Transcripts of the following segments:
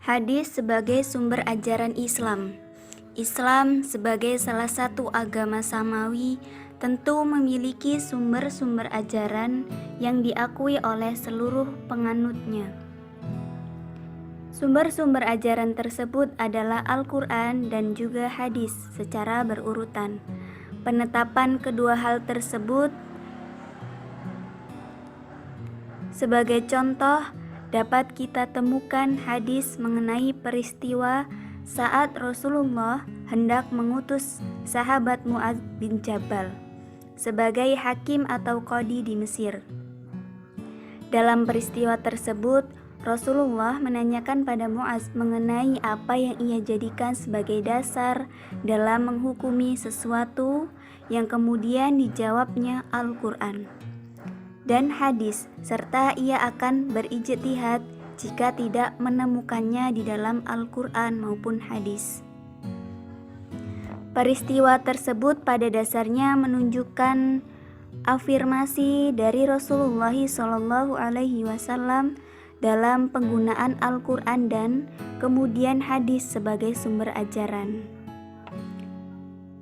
Hadis sebagai sumber ajaran Islam. Islam sebagai salah satu agama samawi tentu memiliki sumber-sumber ajaran yang diakui oleh seluruh penganutnya. Sumber-sumber ajaran tersebut adalah Al-Quran dan juga hadis secara berurutan. Penetapan kedua hal tersebut sebagai contoh dapat kita temukan hadis mengenai peristiwa saat Rasulullah hendak mengutus sahabat Mu'adz bin Jabal sebagai hakim atau qadi di Mesir. Dalam peristiwa tersebut, Rasulullah menanyakan pada Mu'adz mengenai apa yang ia jadikan sebagai dasar dalam menghukumi sesuatu yang kemudian dijawabnya Al-Quran dan hadis, serta ia akan berijtihad jika tidak menemukannya di dalam Al-Quran maupun hadis. Peristiwa tersebut pada dasarnya menunjukkan afirmasi dari Rasulullah SAW dalam penggunaan Al-Quran dan kemudian hadis sebagai sumber ajaran.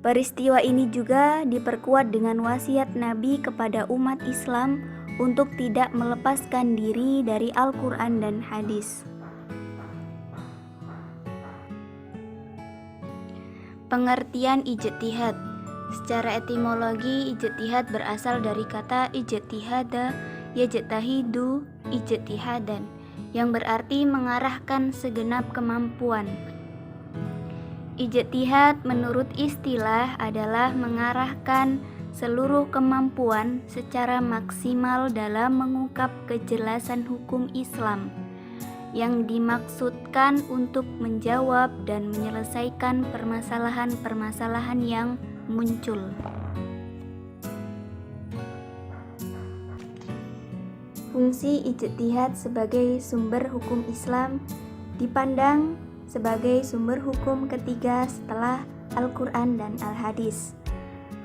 Peristiwa ini juga diperkuat dengan wasiat Nabi kepada umat Islam untuk tidak melepaskan diri dari Al-Quran dan hadis. Pengertian ijtihad. Secara etimologi, ijtihad berasal dari kata ijtihada yajtahidu ijtihadan, yang berarti mengarahkan segenap kemampuan. Ijtihad menurut istilah adalah mengarahkan seluruh kemampuan secara maksimal dalam mengungkap kejelasan hukum Islam yang dimaksudkan untuk menjawab dan menyelesaikan permasalahan-permasalahan yang muncul. Fungsi ijtihad sebagai sumber hukum Islam dipandang sebagai sumber hukum ketiga setelah Al-Quran dan Al-Hadis.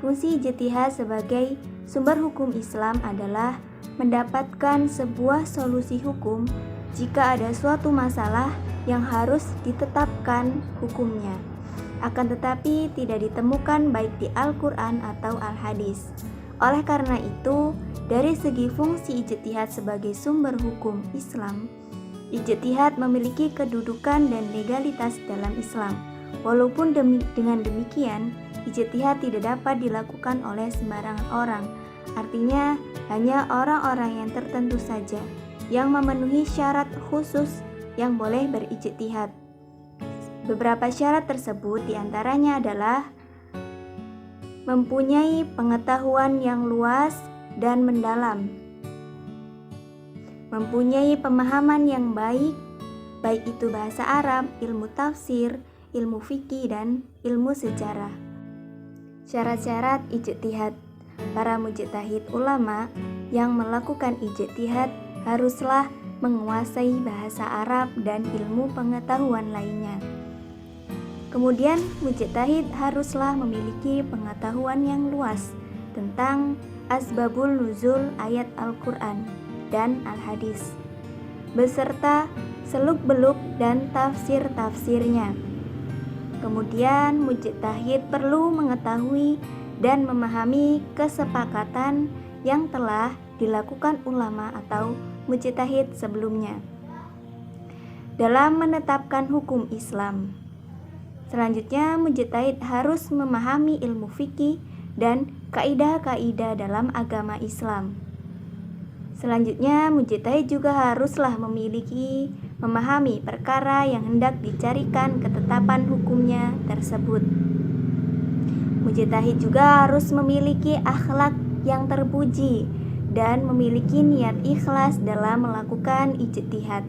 Fungsi ijtihad sebagai sumber hukum Islam adalah mendapatkan sebuah solusi hukum jika ada suatu masalah yang harus ditetapkan hukumnya, akan tetapi tidak ditemukan baik di Al-Quran atau Al-Hadis. Oleh karena itu, dari segi fungsi ijtihad sebagai sumber hukum Islam, ijtihad memiliki kedudukan dan legalitas dalam Islam. Walaupun dengan demikian, ijtihad tidak dapat dilakukan oleh sembarangan orang. Artinya, hanya orang-orang yang tertentu saja yang memenuhi syarat khusus yang boleh berijtihad. Beberapa syarat tersebut diantaranya adalah mempunyai pengetahuan yang luas dan mendalam, mempunyai pemahaman yang baik itu bahasa Arab, ilmu tafsir, ilmu fikih, dan ilmu sejarah. Syarat-syarat ijtihad. Para mujtahid ulama yang melakukan ijtihad haruslah menguasai bahasa Arab dan ilmu pengetahuan lainnya. Kemudian, mujtahid haruslah memiliki pengetahuan yang luas tentang asbabul nuzul ayat Al-Quran dan Al-Hadis, beserta seluk-beluk dan tafsir-tafsirnya. Kemudian, mujtahid perlu mengetahui dan memahami kesepakatan yang telah dilakukan ulama atau mujtahid sebelumnya dalam menetapkan hukum Islam. Selanjutnya, mujtahid harus memahami ilmu fikih dan kaidah-kaidah dalam agama Islam. Selanjutnya, mujtahid juga haruslah memahami perkara yang hendak dicarikan ketetapan hukumnya tersebut. Mujtahid juga harus memiliki akhlak yang terpuji dan memiliki niat ikhlas dalam melakukan ijtihad.